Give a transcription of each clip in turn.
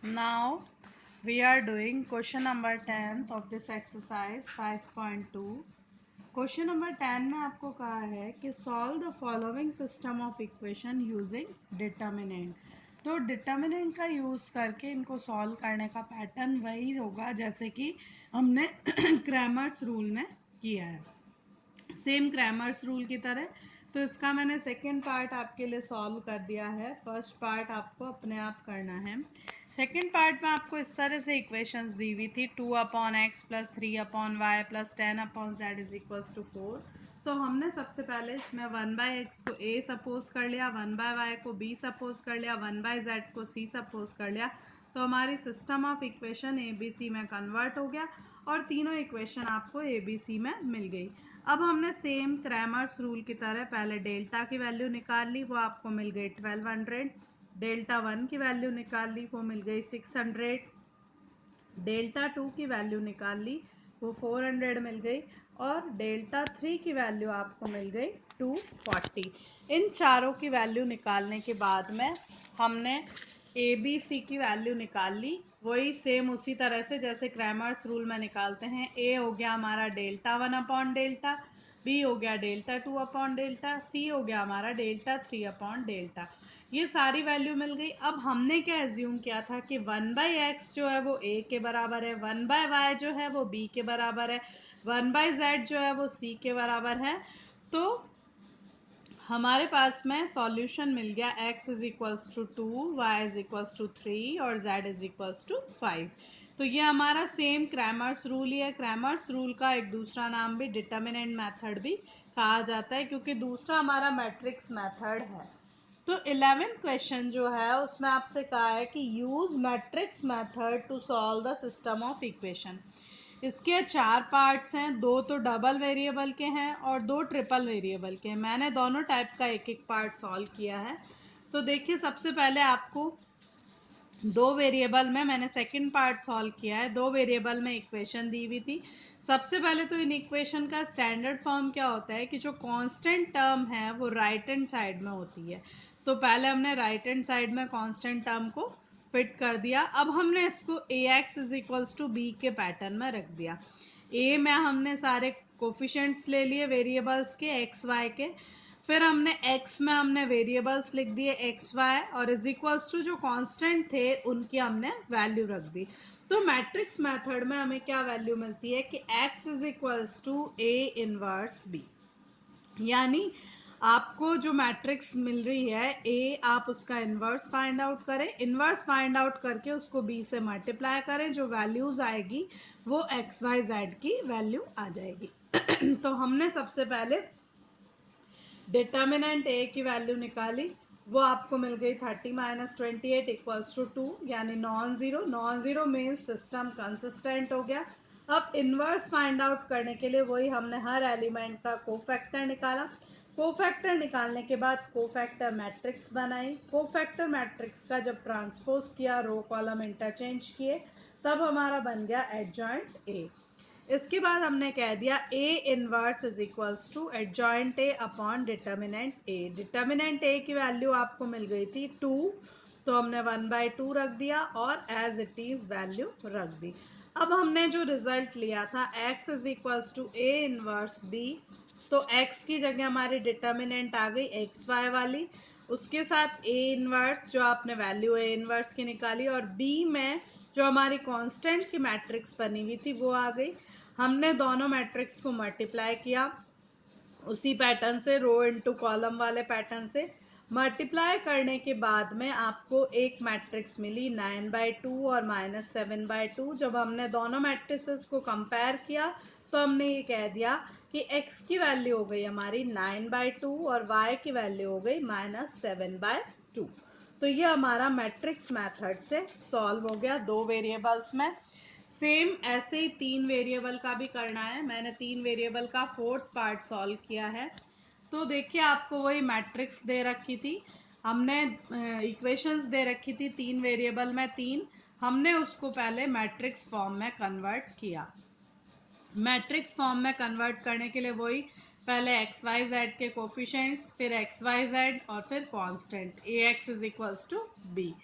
Now we are doing question number 10th of this exercise 5.2. Question number 10 में आपको कहा है कि solve the following system of equation using determinant. तो determinant का यूज करके इनको सॉल्व करने का पैटर्न वही होगा जैसे कि हमने क्रैमर्स रूल में किया है, सेम क्रैमर्स रूल की तरह। तो इसका मैंने सेकेंड पार्ट आपके लिए सॉल्व कर दिया है, फर्स्ट पार्ट आपको अपने आप करना है। सेकेंड पार्ट में आपको इस तरह से इक्वेशंस दी हुई थी 2/x plus 3/y plus 10/z is equal to 4। तो हमने सबसे पहले इसमें 1/x को a सपोज कर लिया, 1/y को b सपोज कर लिया, 1/z को c सपोज कर लिया। तो हमारी system of equation A B C में कन्वर्ट हो गया और तीनों इक्वेशन आपको ए बी सी में मिल गई। अब हमने सेम क्रैमर्स रूल की तरह पहले डेल्टा की वैल्यू निकाल ली, वो आपको मिल गई 1200। डेल्टा 1 की वैल्यू निकाल ली, वो मिल गई 600। डेल्टा 2 की वैल्यू निकाल ली, वो 400 मिल गई। और डेल्टा 3 की वैल्यू आपको मिल गई 240। इन चारों की वैल्यू निकालने के बाद में हमने ए बी सी की वैल्यू निकाल ली, वही सेम उसी तरह से जैसे क्रैमर्स रूल में निकालते हैं। ए हो गया हमारा डेल्टा 1/डेल्टा, बी हो गया डेल्टा 2/डेल्टा, सी हो गया हमारा डेल्टा 3/डेल्टा। ये सारी वैल्यू मिल गई। अब हमने क्या एज्यूम किया था कि 1/x जो है वो a के बराबर है, 1/y जो है वो b के बराबर है, 1/z जो है वो c के बराबर है। तो हमारे पास में सॉल्यूशन मिल गया x is equals to 2, y is equals to 3 और z इज इक्वल्स टू 5। तो ये हमारा सेम क्रैमर्स रूल ही है। क्रैमर्स रूल का एक दूसरा नाम भी डिटर्मिनेंट मेथड भी कहा जाता है क्योंकि दूसरा हमारा मैट्रिक्स मेथड है। तो 11th क्वेश्चन जो है उसमें आपसे कहा है कि use matrix method to solve the system of equation. इसके 4 पार्ट्स हैं, 2 तो डबल वेरिएबल के हैं और 2 ट्रिपल वेरिएबल के हैं। मैंने दोनों टाइप का एक एक पार्ट सॉल्व किया है। तो देखिए सबसे पहले आपको 2 वेरिएबल में मैंने सेकंड पार्ट सॉल्व किया है। 2 वेरिएबल में इक्वेशन दी हुई थी। सबसे पहले तो इन इक्वेशन का स्टैंडर्ड फॉर्म क्या होता है कि जो कांस्टेंट टर्म है वो राइट हैंड साइड में होती है। तो पहले हमने राइट हैंड साइड में कांस्टेंट टर्म को फिट कर दिया। अब हमने इसको ax is equals to B के पैटर्न में रख दिया। a में हमने सारे कोफिशिएंट्स ले लिए वेरिएबल्स के एक्स वाई के, फिर हमने x में हमने वेरिएबल्स लिख दिए एक्स वाई और इज इक्वल्स टू जो कांस्टेंट थे उनकी हमने वैल्यू रख दी। तो मैट्रिक्स मेथड में हमें क्या वैल्यू मिलती है कि x is equals to a inverse b। यानी आपको जो मैट्रिक्स मिल रही है ए, आप उसका इनवर्स फाइंड आउट करें, इनवर्स फाइंड आउट करके उसको बी से मल्टीप्लाई करें, जो वैल्यूज आएगी वो एक्स वाई जेड की वैल्यू आ जाएगी। तो हमने सबसे पहले डिटर्मिनेंट ए की वैल्यू निकाली, वो आपको मिल गई 30 माइनस 28 इक्वल्स टू 2, यानी non zero. Non zero means system consistent हो गया। अब इनवर्स फाइंड आउट करने के लिए वही हमने हर एलिमेंट का कोफैक्टर निकाला। कोफैक्टर निकालने के बाद कोफैक्टर मैट्रिक्स बनाई। कोफैक्टर मैट्रिक्स का जब ट्रांसपोज किया, रो कॉलम इंटरचेंज किए, तब हमारा बन गया एडजॉइंट ए। इसके बाद हमने कह दिया A inverse is equals to adjoint A upon determinant A। Determinant A की वैल्यू आपको मिल गई थी 2, तो हमने 1/2 रख दिया और एज इट इज वैल्यू रख दी। अब हमने जो रिजल्ट लिया था x is equals to A inverse B, तो x की जगह हमारी डिटर्मिनेंट आ गई एक्स वाई वाली, उसके साथ A इनवर्स जो आपने वैल्यू A इनवर्स की निकाली, और B में जो हमारी कांस्टेंट की मैट्रिक्स बनी हुई थी वो आ गई। हमने दोनों मैट्रिक्स को मल्टीप्लाई किया उसी पैटर्न से, रो इनटू कॉलम वाले पैटर्न से। मल्टीप्लाई करने के बाद में आपको एक मैट्रिक्स मिली 9/2 और -7/2। जब हमने दोनों मैट्रिसेस को कंपेयर किया तो हमने ये कह दिया कि x की वैल्यू हो गई हमारी 9/2 और y की वैल्यू हो गई -7/2। तो ये हमारा मैट्रिक्स मेथड से सॉल्व हो गया 2 वेरिएबल्स में। सेम ऐसे ही 3 वेरिएबल का भी करना है। मैंने 3 वेरिएबल का फोर्थ पार्ट सॉल्व किया है। तो देखिए आपको वही मैट्रिक्स दे रखी थी, हमने इक्वेशंस दे रखी थी 3 वेरिएबल में 3, हमने उसको पहले मैट्रिक्स फॉर्म में कन्वर्ट किया। मैट्रिक्स फॉर्म में कन्वर्ट करने के लिए वही पहले एक्स वाई जेड के कोफिशिएंट्स, फिर एक्स वाई जेड और फिर constant A X is equals to B.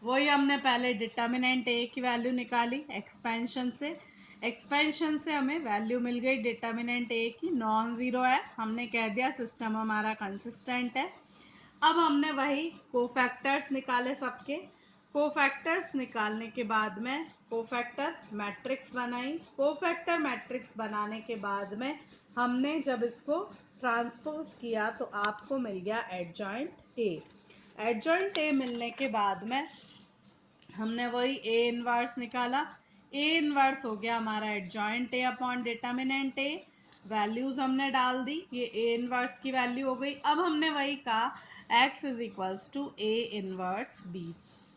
वही हमने पहले डिटर्मिनेंट ए की वैल्यू निकाली एक्सपेंशन से हमें वैल्यू मिल गई डिटर्मिनेंट ए की नॉन ज़ीरो है, हमने कह दिया सिस्टम हमारा कंसिस्टेंट है। अब हमने वही कोफैक्टर्स निकाले सबके, कोफैक्टर्स निकालने के बाद में कोफैक्टर मैट्रिक्स बनाई, कोफैक्टर मैट्रिक्स बनाने के बाद में हमने जब इसको ट्रांसपोज किया तो आपको मिल गया एडजॉइंट ए। एडजॉइंट ए मिलने के बाद में हमने वही ए इनवर्स निकाला, ए इनवर्स हो गया हमारा adjoint A upon determinant A, values हमने डाल दी, ये ए इनवर्स की वैल्यू हो गई। अब हमने वही कहा x is equals to A inverse B,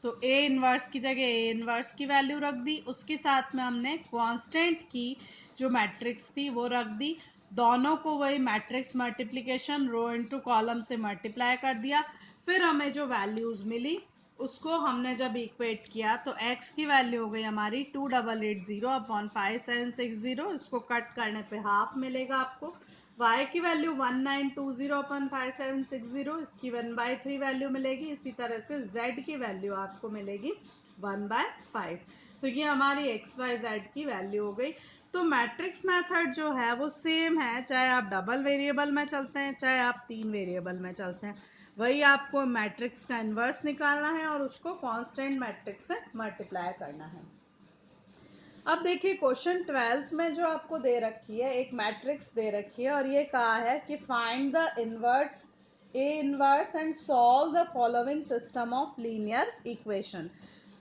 तो ए इनवर्स की जगह ए इनवर्स की वैल्यू रख दी, उसके साथ में हमने कांस्टेंट की जो मैट्रिक्स थी वो रख दी, दोनों को वही मैट्रिक्स मल्टीप्लिकेशन रो इनटू कॉलम से मल्टीप्लाई कर दिया, फिर हमें जो वैल्यूज मिली उसको हमने जब इक्वेट किया तो x की वैल्यू हो गई हमारी 2880 अपॉन 5760, इसको कट करने पे हाफ मिलेगा आपको। y की वैल्यू 1920 अपॉन 5760, इसकी 1/3 वैल्यू मिलेगी। इसी तरह से z की वैल्यू आपको मिलेगी 1/5। तो ये हमारी x y z की वैल्यू हो गई। तो मैट्रिक्स मेथड जो है वो सेम है, चाहे आप डबल वेरिएबल में चलते हैं चाहे आप 3 वेरिएबल में चलते हैं, वही आपको मैट्रिक्स का इन्वर्स निकालना है और उसको कांस्टेंट मैट्रिक्स से मल्टीप्लाई करना है। अब देखिए क्वेश्चन 12th में जो आपको दे रखी है एक मैट्रिक्स दे रखी है और ये कहा है कि find the inverse A inverse and solve the following system of linear equation.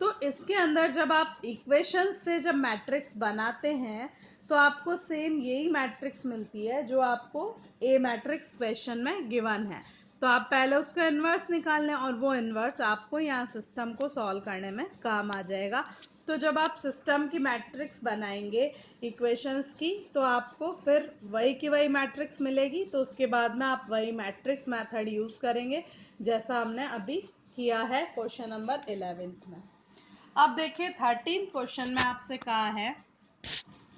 तो इसके अंदर जब आप इक्वेशन से जब मैट्रिक्स बनाते हैं तो आपको सेम यही मैट्रिक्स मिलती है जो आपको ए मैट्रिक्स क्वेश्चन में गिवन है। तो आप पहले उसका इन्वर्स निकाल लें और वो इन्वर्स आपको यहाँ सिस्टम को सॉल्व करने में काम आ जाएगा। तो जब आप सिस्टम की मैट्रिक्स बनाएंगे इक्वेशंस की तो आपको फिर वही की वही मैट्रिक्स मिलेगी, तो उसके बाद में आप वही मैट्रिक्स मेथड यूज करेंगे जैसा हमने अभी किया है क्वेश्चन नंबर 11th में। अब देखिए 13th क्वेश्चन में आपसे कहा है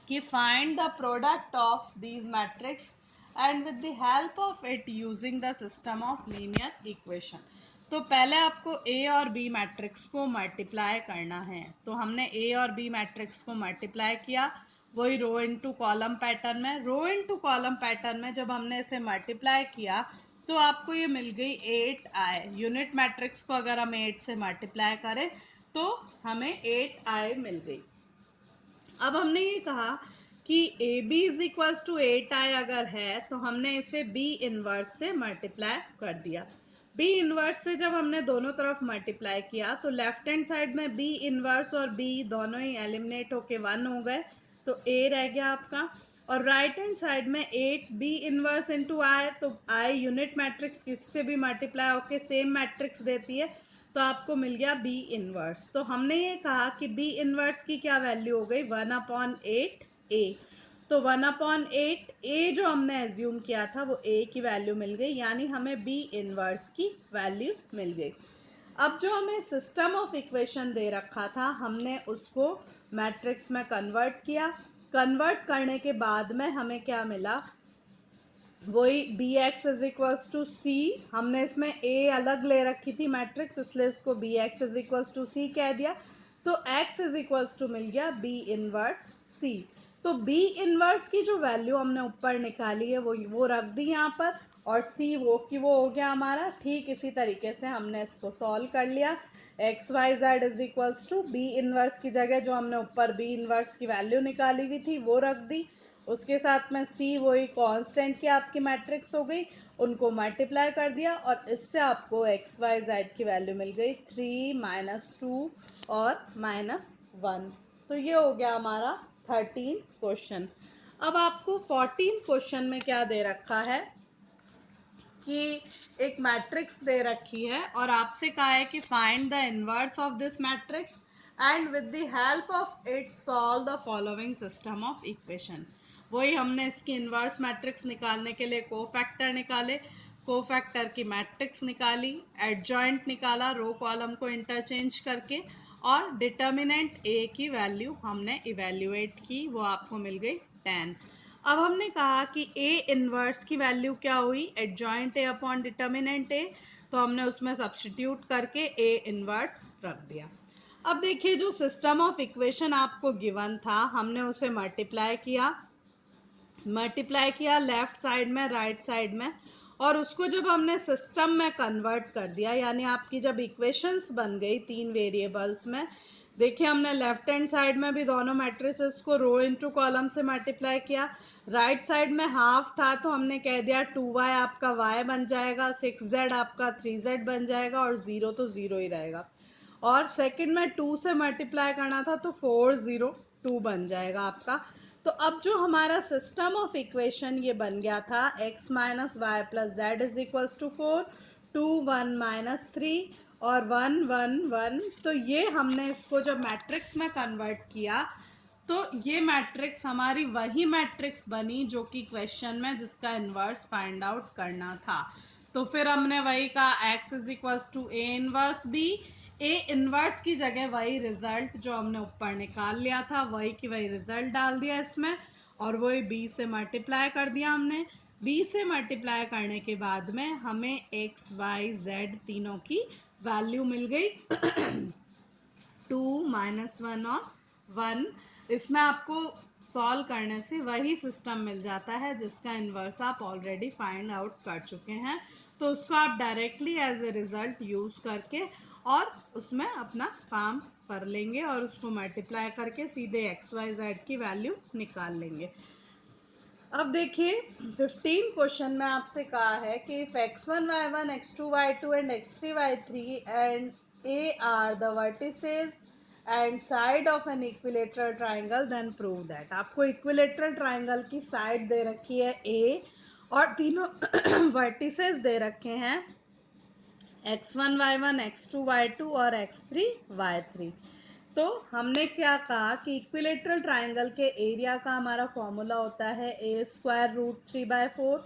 कि find the product of these matrix and with the help of it using the system of linear equation. तो पहले आपको ए और बी मैट्रिक्स को मल्टीप्लाई करना है, तो हमने ए और बी मैट्रिक्स को मल्टीप्लाई किया वही रो इनटू कॉलम पैटर्न में। रो इनटू कॉलम पैटर्न में जब हमने इसे मल्टीप्लाई किया तो आपको ये मिल गई 8i। यूनिट मैट्रिक्स को अगर हम 8 से मल्टीप्लाई करें तो हमें 8i मिल गई। अब हमने ये कहा कि A B is equals to 8i अगर है तो हमने इसे बी इनवर्स से मल्टीप्लाई कर दिया। बी इनवर्स से जब हमने दोनों तरफ मल्टीप्लाई किया तो लेफ्ट हैंड साइड में बी इनवर्स और बी दोनों ही एलिमिनेट होके 1 हो गए, तो ए रह गया आपका। और राइट हैंड साइड में 8 बी इनवर्स इंटू आई, तो आई यूनिट मैट्रिक्स किससे भी मल्टीप्लाई होके सेम मैट्रिक्स देती है, तो आपको मिल गया बी इनवर्स। तो हमने ये कहा कि बी इनवर्स की क्या वैल्यू हो गई 1/8 ए, तो 1/8 ए जो हमने एज्यूम किया था वो ए की वैल्यू मिल गई, यानी हमें बी इनवर्स की वैल्यू मिल गई। अब जो हमें सिस्टम ऑफ इक्वेशन दे रखा था हमने उसको मैट्रिक्स में कन्वर्ट किया, कन्वर्ट करने के बाद में हमें क्या मिला, वही B X is equals to C, हमने इसमें ए अलग ले रखी थी मैट्रिक्स इसलिए इसको B X is equals to C कह दिया, तो एक्स इज इक्वल्स टू मिल गया बी इनवर्स सी। तो बी इनवर्स की जो वैल्यू हमने ऊपर निकाली है वो रख दी यहाँ पर, और सी वो की वो हो गया हमारा। ठीक इसी तरीके से हमने इसको सॉल्व कर लिया, X Y Z is equals to B inverse की जगह जो हमने ऊपर बी इनवर्स की वैल्यू निकाली हुई थी वो रख दी, उसके साथ में सी वही कांस्टेंट की आपकी मैट्रिक्स हो गई, उनको मल्टीप्लाई कर दिया और इससे आपको एक्स वाई जेड की वैल्यू मिल गई 3 - 2 और -1। तो ये हो गया हमारा 13 क्वेश्चन। अब आपको 14 क्वेश्चन में क्या दे रखा है कि एक मैट्रिक्स दे रखी है और आपसे कहा है कि find the inverse of this matrix and with the help of it solve the following system of equation. वही हमने इसकी इनवर्स मैट्रिक्स निकालने के लिए कोफैक्टर निकाले, कोफैक्टर की मैट्रिक्स निकाली, एडजॉइंट निकाला रो कॉलम को इंटरचेंज करके, और डिटर्मिनेंट ए की वैल्यू हमने इवेल्युएट की, वो आपको मिल गई 10। अब हमने कहा कि ए इनवर्स की वैल्यू क्या हुई, एडजॉइंट ए अपॉन डिटर्मिनेंट ए, तो हमने उसमें सब्स्टिट्यूट करके ए इनवर्स रख दिया। अब देखिए जो सिस्टम ऑफ इक्वेशन आपको गिवन था, हमने उसे मल्टीप्लाई किया लेफ्ट साइड में राइट साइड में, और उसको जब हमने सिस्टम में कन्वर्ट कर दिया, यानी आपकी जब इक्वेशंस बन गई तीन वेरिएबल्स में, देखिए हमने लेफ्ट हैंड साइड में भी दोनों मैट्रिसेस को रो इनटू कॉलम से मल्टीप्लाई किया, राइट साइड में हाफ था तो हमने कह दिया 2y आपका y बन जाएगा, 6z आपका 3z बन जाएगा, और 0 तो 0 ही रहेगा, और सेकंड में 2 से मल्टीप्लाई करना था तो 402 बन जाएगा आपका। तो अब जो हमारा सिस्टम ऑफ इक्वेशन ये बन गया था, x minus Y plus Z is equals to 4, 2 1 minus 3 और 1 1 1, तो ये हमने इसको जब मैट्रिक्स में कन्वर्ट किया तो ये मैट्रिक्स हमारी वही मैट्रिक्स बनी जो कि क्वेश्चन में जिसका इनवर्स फाइंड आउट करना था। तो फिर हमने वही कहा x is equals to A inverse B, A inverse की जगह वही रिजल्ट जो हमने ऊपर निकाल लिया था वही की वही रिजल्ट डाल दिया इसमें, और वही b से मल्टीप्लाई कर दिया हमने। b से मल्टीप्लाई करने के बाद में हमें x y z तीनों की वैल्यू मिल गई 2 -1 और 1। इसमें आपको सॉल्व करने से वही सिस्टम मिल जाता है जिसका इन्वर्स आप ऑलरेडी फाइंड आउट कर चुके हैं, तो उसको आप directly as a result use करके और उसमें अपना काम कर लेंगे और उसको मल्टीप्लाई करके सीधे एक्स वाई जेड की वैल्यू निकाल लेंगे। अब देखिए 15 क्वेश्चन में आपसे कहा है कि if x1 y1 x2 y2 and x3 y3 and a are the vertices and side of an equilateral triangle then prove that. आपको इक्विलेटरल ट्राइंगल की साइड दे रखी है a और तीनों वर्टिसेस दे रखे हैं x1 y1 x2 y2 और x3 y3। तो हमने क्या कहा कि इक्विलेटरल ट्राइंगल के एरिया का हमारा फॉर्मूला होता है ए स्क्वायर रूट 3/4।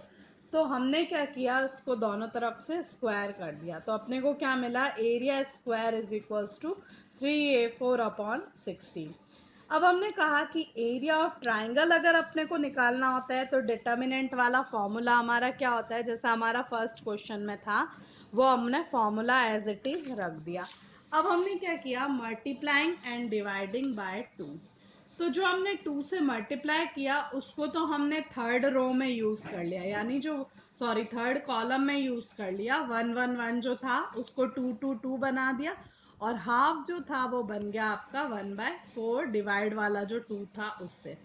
तो हमने क्या किया, इसको दोनों तरफ से स्क्वायर कर दिया, तो अपने को क्या मिला, area square is equals to 3a4 upon 16। अब हमने कहा कि एरिया ऑफ ट्राइंगल अगर अपने को निकालना होता है तो डिटर्मिनेंट वाला फॉर्मूला हमारा क्या होता है, जैसा हमारा फर्स्ट क्वेश्चन में था वो हमने फॉर्मूला एज इट इज रख दिया। अब हमने क्या किया, मल्टीप्लाइंग एंड डिवाइडिंग बाय 2। तो जो हमने 2 से मल्टीप्लाई किया उसको तो हमने थर्ड रो में यूज कर लिया, यानी जो थर्ड कॉलम में यूज कर लिया, 1 1 1 जो था उसको 2 2 2 बना दिया, और हाफ जो था वो बन गया आपका 1/4 डिवाइड वाला जो 2 था उससे।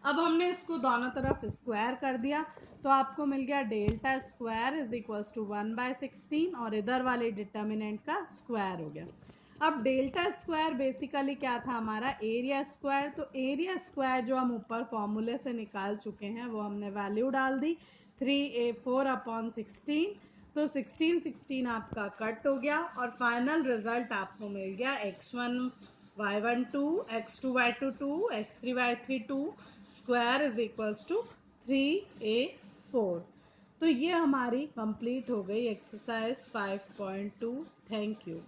अब हमने इसको दोनों तरफ स्क्वायर कर दिया तो आपको मिल गया delta square is equals to 1/16, और इधर वाले डिटर्मिनेंट का स्क्वायर हो गया। अब डेल्टा स्क्वायर बेसिकली क्या था, हमारा एरिया स्क्वायर। तो एरिया स्क्वायर जो हम ऊपर फॉर्मूले से निकाल चुके हैं वो हमने वैल्यू डाल दी 3a4 अपॉन 16। तो 16 16 आपका कट हो गया और फाइनल रिजल्ट आपको मिल गया x1 y1 2, x2 y2 2, x3 y3 2 square is equals to 3a4। तो ये हमारी कंप्लीट हो गई एक्सरसाइज 5.2। Thank you.